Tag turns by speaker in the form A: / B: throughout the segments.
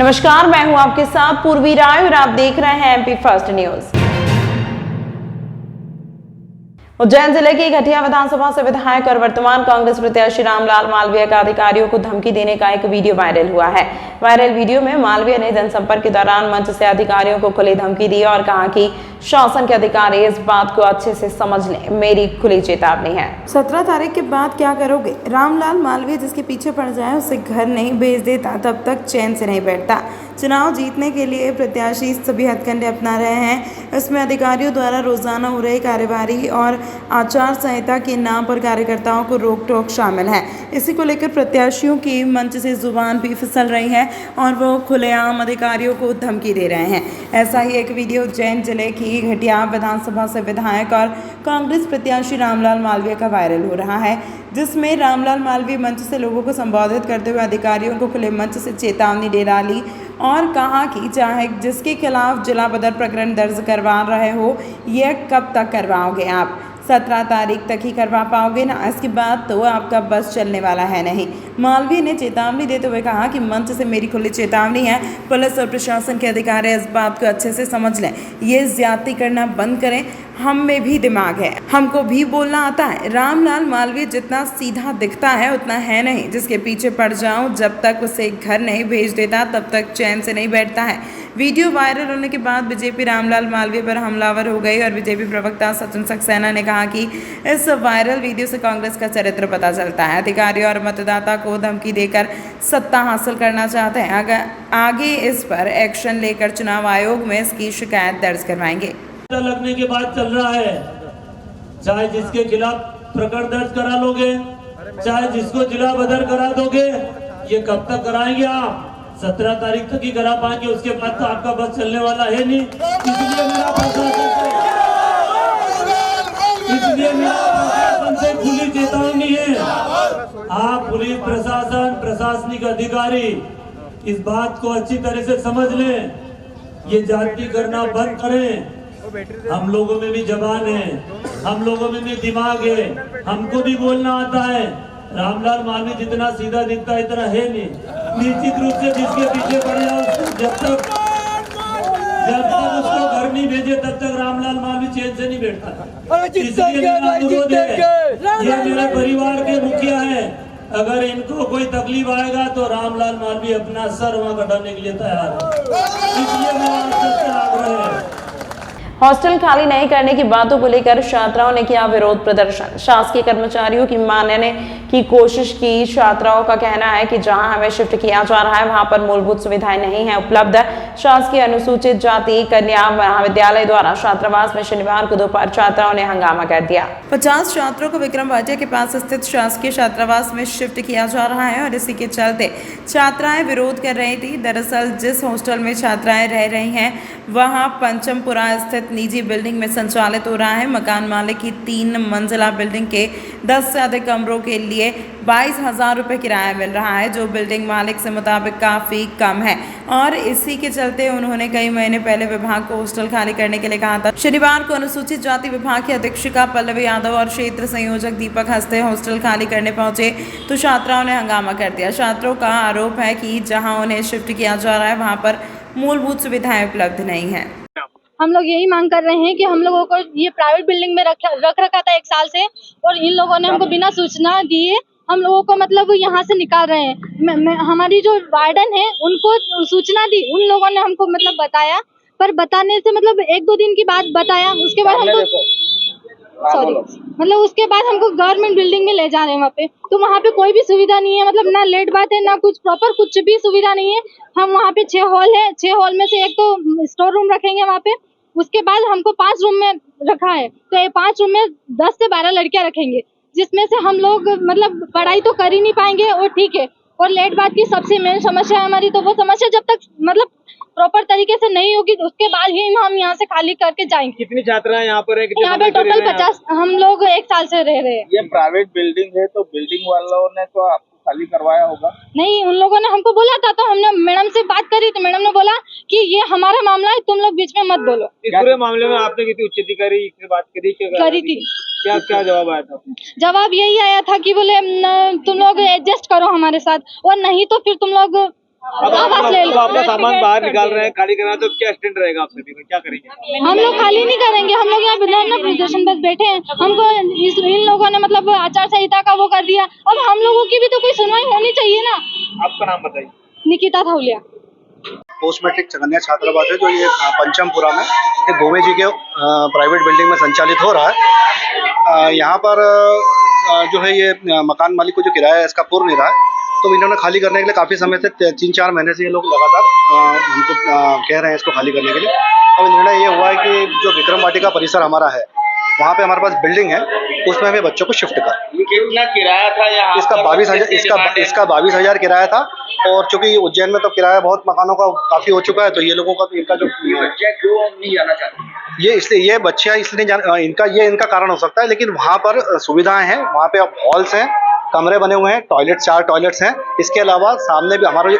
A: नमस्कार, मैं हूं आपके साथ पूर्वी राय और आप देख रहे हैं एमपी फर्स्ट न्यूज। उज्जैन जिले की घटिया विधानसभा से विधायक और वर्तमान कांग्रेस प्रत्याशी रामलाल मालवीय का अधिकारियों को धमकी देने का एक वीडियो वायरल हुआ है। वायरल वीडियो में मालवीय ने जनसंपर्क के दौरान मंच से अधिकारियों को खुली धमकी दी और कहा कि शासन के अधिकारी इस बात को अच्छे से समझ लें, मेरी खुली चेतावनी है।
B: 17 तारीख के बाद क्या करोगे? रामलाल मालवीय जिसके पीछे पड़ जाए उसे घर नहीं भेज देता तब तक चैन से नहीं बैठता। चुनाव जीतने के लिए प्रत्याशी सभी हथकंडे अपना रहे हैं। इसमें अधिकारियों द्वारा रोजाना हो रही कार्यवाही और आचार संहिता के नाम पर कार्यकर्ताओं को रोक टोक शामिल है। इसी को लेकर प्रत्याशियों की मंच से जुबान भी फिसल रही है और वो खुलेआम अधिकारियों को धमकी दे रहे हैं। ऐसा ही एक वीडियो उज्जैन जिले की घटिया विधानसभा से विधायक और कांग्रेस प्रत्याशी रामलाल मालवीय का वायरल हो रहा है, जिसमें रामलाल मालवीय मंच से लोगों को संबोधित करते हुए अधिकारियों को खुले मंच से चेतावनी दे डाली और कहा कि चाहे जिसके खिलाफ जिला बदर प्रकरण दर्ज करवा रहे हो, यह कब तक करवाओगे? आप 17 तारीख तक ही करवा पाओगे ना, इसके बाद तो आपका बस चलने वाला है नहीं। मालवीय ने चेतावनी देते हुए कहा कि मंच से मेरी खुली चेतावनी है, पुलिस और प्रशासन के अधिकारी इस बात को अच्छे से समझ लें, ये ज्यादती करना बंद करें। हम में भी दिमाग है, हमको भी बोलना आता है। रामलाल मालवीय जितना सीधा दिखता है उतना है नहीं। जिसके पीछे पड़ जाऊं, जब तक उसे घर नहीं भेज देता तब तक चैन से नहीं बैठता है। वीडियो वायरल होने के बाद बीजेपी रामलाल मालवीय पर हमलावर हो गई और बीजेपी प्रवक्ता सचिन सक्सेना ने कहा कि इस वायरल वीडियो से कांग्रेस का चरित्र पता चलता है। अधिकारियों और मतदाता को धमकी देकर सत्ता हासिल करना चाहते हैं। अगर आगे इस पर एक्शन लेकर चुनाव आयोग में इसकी शिकायत दर्ज करवाएंगे।
C: लगने के बाद चल रहा है, चाहे जिसके खिलाफ प्रकरण दर्ज करा लोगे, चाहे जिसको जिला बदर करा दोगे, ये कब तक कराएंगे आप? 17 तारीख तक ही करा पाएंगे, उसके बाद तो आपका बस चलने वाला है नहीं। इसलिए मेरा प्रशासन से खुली चेतावनी है, आप पुलिस प्रशासन प्रशासनिक अधिकारी इस बात को अच्छी तरह से समझ लें, ये जाति करना बंद करें। हम लोगों में भी जबान है, हम लोगों में भी दिमाग है, हमको भी बोलना आता है। रामलाल मालवीय जितना सीधा दिखता है इतना है नहीं। निश्चित रूप से जिसके पीछे पड़ जाओ, जब तक उसको घर नहीं भेजे तब तक रामलाल मालवीय चैन से नहीं बैठता। इसलिए मेरा अनुरोध है, ये मेरे परिवार के मुखिया है, अगर इनको कोई तकलीफ आएगा तो रामलाल मालवीय अपना सर वहां कटाने के लिए तैयार है। इसलिए मेरा आपसे आग्रह है।
A: हॉस्टल खाली नहीं करने की बातों को लेकर छात्राओं ने किया विरोध प्रदर्शन। शासकीय कर्मचारियों की मानने की कोशिश की। छात्राओं का कहना है कि जहां हमें शिफ्ट किया जा रहा है वहां पर मूलभूत सुविधाएं नहीं है उपलब्ध। शासकीय अनुसूचित जाति कन्या महाविद्यालय द्वारा छात्रावास में शनिवार को दोपहर छात्राओं ने हंगामा कर दिया।
B: 50 छात्रों को विक्रम भाटिया के पास स्थित शासकीय छात्रावास में शिफ्ट किया जा रहा है और इसी के चलते छात्राएं विरोध कर रही थी। दरअसल जिस हॉस्टल में छात्राएं रह रही हैं वहां पंचमपुरा स्थित निजी बिल्डिंग में संचालित हो रहा है। मकान मालिक की 3 मंजिला बिल्डिंग के 10 से अधिक कमरों के लिए 22,000 रुपये किराया मिल रहा है, जो बिल्डिंग मालिक से मुताबिक काफ़ी कम है और इसी के चलते उन्होंने कई महीने पहले विभाग को हॉस्टल खाली करने के लिए कहा था। शनिवार को अनुसूचित जाति विभाग की अधीक्षिका पल्लवी यादव और क्षेत्र संयोजक दीपक हस्ते हॉस्टल खाली करने पहुंचे तो छात्राओं ने हंगामा कर दिया। छात्रों का आरोप है कि जहां उन्हें शिफ्ट किया जा रहा है वहां पर मूलभूत सुविधाएं उपलब्ध नहीं है।
D: हम लोग यही मांग कर रहे हैं कि हम लोगों को ये प्राइवेट बिल्डिंग में रख रखा था 1 साल से और इन लोगों ने हमको बिना सूचना दिए हम लोगों को मतलब यहाँ से निकाल रहे हैं। हमारी जो वार्डन है उनको सूचना दी, उन लोगों ने हमको मतलब बताया, पर बताने से मतलब 1-2 दिन की बात बताया, उसके बाद उसके बाद हमको गवर्नमेंट बिल्डिंग में ले जा रहे हैं वहाँ पे, तो वहाँ पे कोई भी सुविधा नहीं है, मतलब ना लेट बात है ना कुछ प्रॉपर कुछ भी सुविधा नहीं है। हम वहाँ पे 6 हॉल है, 6 हॉल में से एक तो स्टोर रूम रखेंगे वहाँ पे, उसके बाद हमको 5 रूम में रखा है, तो ये 5 रूम में 10 से 12 लड़कियां रखेंगे, जिसमें से हम लोग मतलब पढ़ाई तो कर ही नहीं पाएंगे और ठीक है। और लेट बात की सबसे मेन समस्या है हमारी, तो वो समस्या जब तक मतलब प्रॉपर तरीके से नहीं होगी उसके बाद ही हम यहाँ से खाली करके जाएंगे।
E: कितनी छात्राएं यहाँ पर है?
D: यहाँ पे टोटल 50 हम लोग 1 साल से रह रहे हैं।
E: ये प्राइवेट बिल्डिंग है तो बिल्डिंग वालों ने तो आपको खाली करवाया होगा?
D: नहीं, उन लोगों ने हमको बोला था, तो हमने मैडम से बात करी तो मैडम ने बोला कि ये हमारा मामला है, तुम लोग बीच में मत बोलो।
E: इस पूरे मामले में आपने किसी उच्च अधिकारी से बात करी
D: थी?
E: क्या जवाब आया था?
D: जवाब यही आया था कि बोले तुम लोग एडजस्ट करो हमारे साथ और नहीं तो फिर तुम लोग
F: अब
D: वापस ले लो।
F: आपका सामान बाहर निकाल रहे हैं, खाली करना, तो क्या स्टैंड रहेगा आप सभी में, क्या करेंगे?
D: हम लोग खाली नहीं करेंगे, हम लोग यहाँ विधान प्रदर्शन बस बैठे हैं। हमको इन लोगों ने मतलब आचार संहिता का वो कर दिया, अब हम लोगों की भी तो कोई सुनवाई होनी चाहिए ना।
F: आपका नाम बताइए।
D: निकिता थाउलिया।
G: पोस्ट मैट्रिक चकन्या छात्रावास है जो ये पंचमपुरा में एक गोमे जी के प्राइवेट बिल्डिंग में संचालित हो रहा है। यहाँ पर जो है ये मकान मालिक को जो किराया है इसका पूर्ण नहीं रहा है, तो इन्होंने खाली करने के लिए काफ़ी समय से 3-4 महीने से ये लोग लगातार हमको कह रहे हैं इसको खाली करने के लिए। अब निर्णय ये हुआ है कि जो विक्रम वाटिका परिसर हमारा है वहाँ पे हमारे पास बिल्डिंग है, उसमें हमें बच्चों को शिफ्ट कर।
E: कितना किराया था यहाँ?
G: इसका 22,000 किराया था, और चूंकि उज्जैन में तो किराया बहुत मकानों का काफ़ी हो चुका है, तो ये लोगों का इनका जो
E: क्यों नहीं जाना चाहते?
G: ये इसलिए ये बच्चियाँ इसलिए इनका कारण हो सकता है, लेकिन वहाँ पर सुविधाएं हैं, वहाँ पे हॉल्स हैं, कमरे बने हुए हैं, 4 टॉयलेट्स हैं। इसके अलावा सामने भी हमारे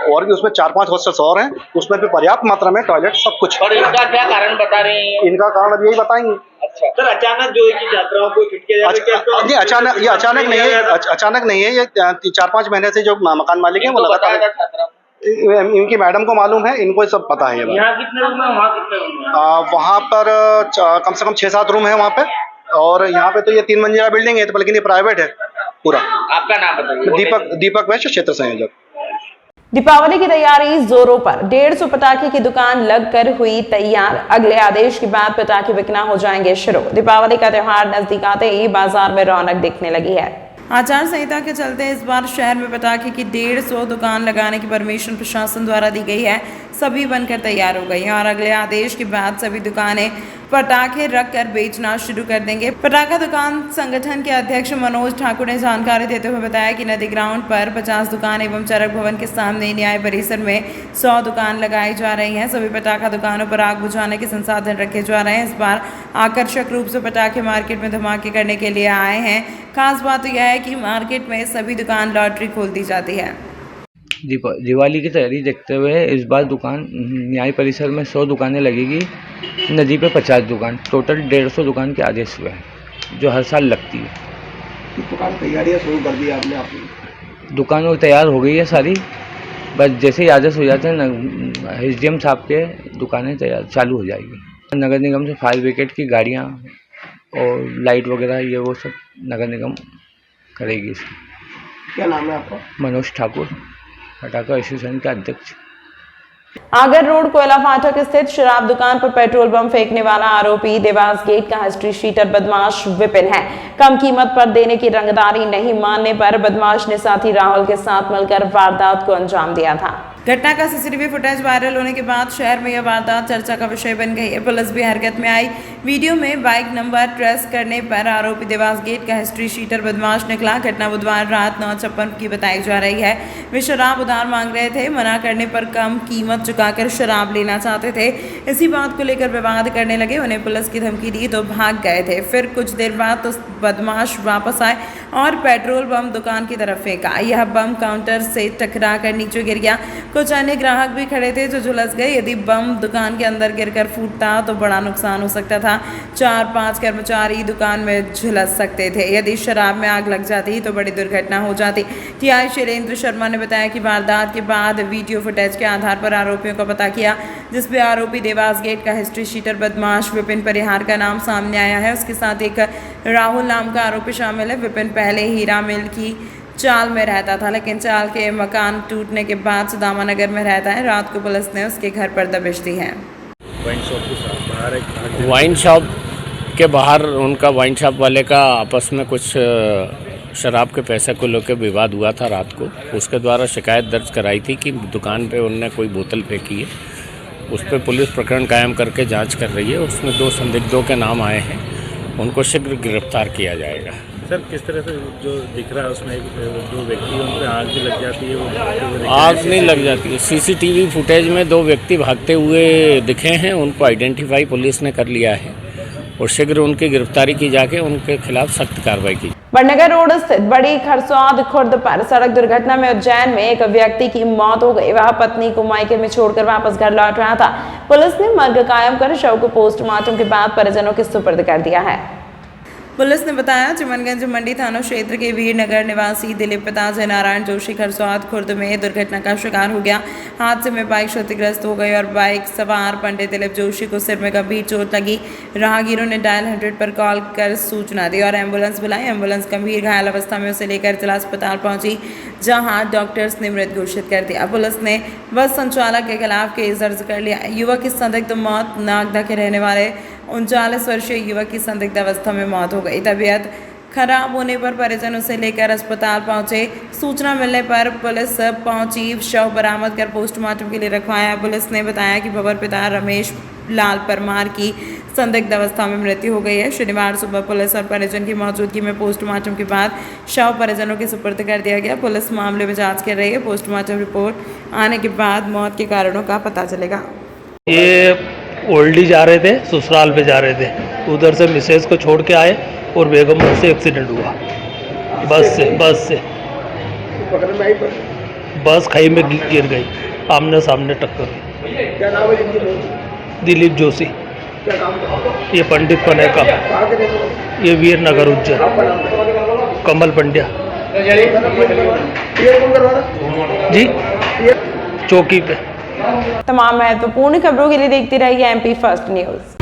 G: और भी उसमें 4-5 हॉस्टल्स और हैं, उसमें भी पर्याप्त मात्रा में टॉयलेट सब कुछ।
E: और इनका क्या कारण बता रहे हैं?
G: इनका कारण अब यही बताएंगे।
E: अच्छा
F: सर, अचानक जो है कि छात्राओं को छुटके
G: नहीं, अचानक नहीं है, ये 4-5 महीने से जो मकान मालिक है वो लगातार, इनकी मैडम को मालूम है, इनको सब पता है।
E: यहाँ कितने रूम है, वहाँ कितने रूम है?
G: वहाँ पर कम से कम 6-7 रूम है वहाँ पे, और यहाँ पे तो ये 3 मंजिला बिल्डिंग है, तो लेकिन ये प्राइवेट है पूरा।
E: आपका नाम बताइए।
G: दीपक वैश्य, क्षेत्र संयोजक।
A: दीपावली की तैयारी जोरों पर, 150 पटाखे की दुकान लगकर हुई तैयार। अगले आदेश के बाद पटाखे बिकना हो जाएंगे शुरू। दीपावली का त्योहार नजदीक आते ही बाजार में रौनक दिखने लगी है।
B: आचार संहिता के चलते इस बार शहर में पटाखे की 150 दुकान लगाने की परमिशन प्रशासन द्वारा दी गई है। सभी बनकर तैयार हो गई हैं और अगले आदेश के बाद सभी दुकानें पटाखे रखकर बेचना शुरू कर देंगे। पटाखा दुकान संगठन के अध्यक्ष मनोज ठाकुर ने जानकारी देते हुए बताया कि नदी ग्राउंड पर 50 दुकान एवं चरक भवन के सामने न्याय परिसर में 100 दुकान लगाई जा रही हैं। सभी पटाखा दुकानों पर आग बुझाने के संसाधन रखे जा रहे हैं। इस बार आकर्षक रूप से पटाखे मार्केट में धमाके करने के लिए आए हैं। खास बात तो यह है कि मार्केट में सभी दुकान लॉटरी खोल दी जाती है।
H: दिवाली की तैयारी देखते हुए इस बार दुकान न्याय परिसर में 100 दुकानें लगेगी, नदी पे 50 दुकान, टोटल 150 दुकान के आदेश हुए हैं जो हर साल लगती है।
G: दुकान तैयारियाँ शुरू कर दी आपने? अपनी
H: दुकान तैयार हो गई है सारी, बस जैसे ही आदेश हो जाते हैं एसडीएम साहब के दुकानें तैयार चालू हो जाएगी। नगर निगम से फायर ब्रिगेड की गाड़ियाँ और लाइट वगैरह ये वो सब नगर निगम करेगी।
G: क्या नाम है आपका?
H: मनोज ठाकुर, पटाखा एसोसिएशन का अध्यक्ष।
A: आगर रोड कोयला फाटक स्थित शराब दुकान पर पेट्रोल बम फेंकने वाला आरोपी देवास गेट का हिस्ट्री शीटर बदमाश विपिन है। कम कीमत पर देने की रंगदारी नहीं मानने पर बदमाश ने साथी राहुल के साथ मिलकर वारदात को अंजाम दिया था।
B: घटना का सीसीटीवी फुटेज वायरल होने के बाद शहर में यह वारदात चर्चा का विषय बन गई है। पुलिस भी हरकत में आई। वीडियो में बाइक नंबर ट्रेस करने पर आरोपी देवास गेट का हिस्ट्री शीटर बदमाश निकला। घटना बुधवार रात 9:56 की बताई जा रही है। वे शराब उधार मांग रहे थे, मना करने पर कम कीमत चुकाकर शराब लेना चाहते थे। इसी बात को लेकर विवाद करने लगे। उन्हें पुलिस की धमकी दी तो भाग गए थे। फिर कुछ देर बाद तो बदमाश वापस आए और पेट्रोल बम दुकान की तरफ फेंका। यह बम काउंटर से टकरा कर नीचे गिर गया। कुछ अन्य ग्राहक भी खड़े थे जो झुलस गए। यदि बम दुकान के अंदर गिरकर फूटता तो बड़ा नुकसान हो सकता था। 4-5 कर्मचारी दुकान में झुलस सकते थे। यदि शराब में आग लग जाती तो बड़ी दुर्घटना हो जाती। टीआई शैलेंद्र शर्मा ने बताया कि वारदात के बाद वीडियो फुटेज के आधार पर आरोपियों का पता किया, जिसमें आरोपी देवास गेट का हिस्ट्री शीटर बदमाश विपिन परिहार का नाम सामने आया है। उसके साथ एक राहुल नाम का आरोपी शामिल है। विपिन पहले हीरा मिल की चाल में रहता था, लेकिन चाल के मकान टूटने के बाद सुदामा नगर में रहता है। रात को पुलिस ने उसके घर पर दबिश दी है।
I: वाइन शॉप के बाहर उनका वाइन शॉप वाले का आपस में कुछ शराब के पैसे को लेकर विवाद हुआ था रात को। उसके द्वारा शिकायत दर्ज कराई थी कि दुकान पे उनने कोई बोतल फेंकी है। उस पर पुलिस प्रकरण कायम करके जांच कर रही है। उसमें 2 संदिग्धों के नाम आए हैं, उनको शीघ्र गिरफ्तार किया जाएगा।
J: सर, किस तरह से जो दिख रहा है उसमें 2 व्यक्ति उन पर आग भी लग जाती है? वो
I: आग नहीं लग जाती है। सीसीटीवी फुटेज में 2 व्यक्ति भागते हुए दिखे हैं, उनको आइडेंटिफाई पुलिस ने कर लिया है और शीघ्र उनकी गिरफ्तारी की जाके उनके खिलाफ सख्त कार्रवाई की।
A: बड़नगर रोड स्थित बड़ी खरसौद खुर्द पर सड़क दुर्घटना में उज्जैन में एक व्यक्ति की मौत हो गई। वह पत्नी को मायके में छोड़कर वापस घर लौट रहा था। पुलिस ने मर्ग कायम कर शव को पोस्टमार्टम के बाद परिजनों के सुपुर्द कर दिया है।
B: पुलिस ने बताया चिमनगंज मंडी थाना क्षेत्र के वीरनगर निवासी दिलीप पिता जय नारायण जोशी खरसौद खुर्द में दुर्घटना का शिकार हो गया। हादसे में बाइक क्षतिग्रस्त हो गई और बाइक सवार पंडित दिलीप जोशी को सिर में गंभीर चोट लगी। राहगीरों ने डायल 100 पर कॉल कर सूचना दी और एम्बुलेंस बुलाई। एम्बुलेंस गंभीर घायल अवस्था में उसे लेकर जिला अस्पताल पहुंची, जहां डॉक्टर्स ने मृत घोषित कर दिया। पुलिस ने बस संचालक के खिलाफ केस दर्ज कर लिया। युवक की संदिग्ध मौत नागदा के रहने वाले 39 वर्षीय युवक की संदिग्ध अवस्था में मौत हो गई। तबीयत खराब होने पर परिजन उसे लेकर अस्पताल पहुंचे। सूचना मिलने पर पुलिस पहुंची, शव बरामद कर पोस्टमार्टम के लिए रखवाया। पुलिस ने बताया कि भवर पिता रमेश लाल परमार की संदिग्ध अवस्था में मृत्यु हो गई है। शनिवार सुबह पुलिस और परिजन की मौजूदगी में पोस्टमार्टम के बाद शव परिजनों के सुपुर्द कर दिया गया। पुलिस मामले में जांच कर रही है। पोस्टमार्टम रिपोर्ट आने के बाद मौत के कारणों का पता चलेगा।
K: ये ओल्डी जा रहे थे, ससुराल पे जा रहे थे, उधर से मिसेज को छोड़ के आए और बेगमपुर से एक्सीडेंट हुआ। बस से बस खाई में गिर गई, आमने सामने टक्कर।
E: क्या नाम है इनकी?
K: दिलीप जोशी।
E: क्या काम करते?
K: ये पंडित पने का, ये वीरनगर उज्जैन। कमल पंड्या जी, चौकी पे।
A: तमाम महत्वपूर्ण खबरों के लिए देखते रहिए MP फर्स्ट न्यूज़।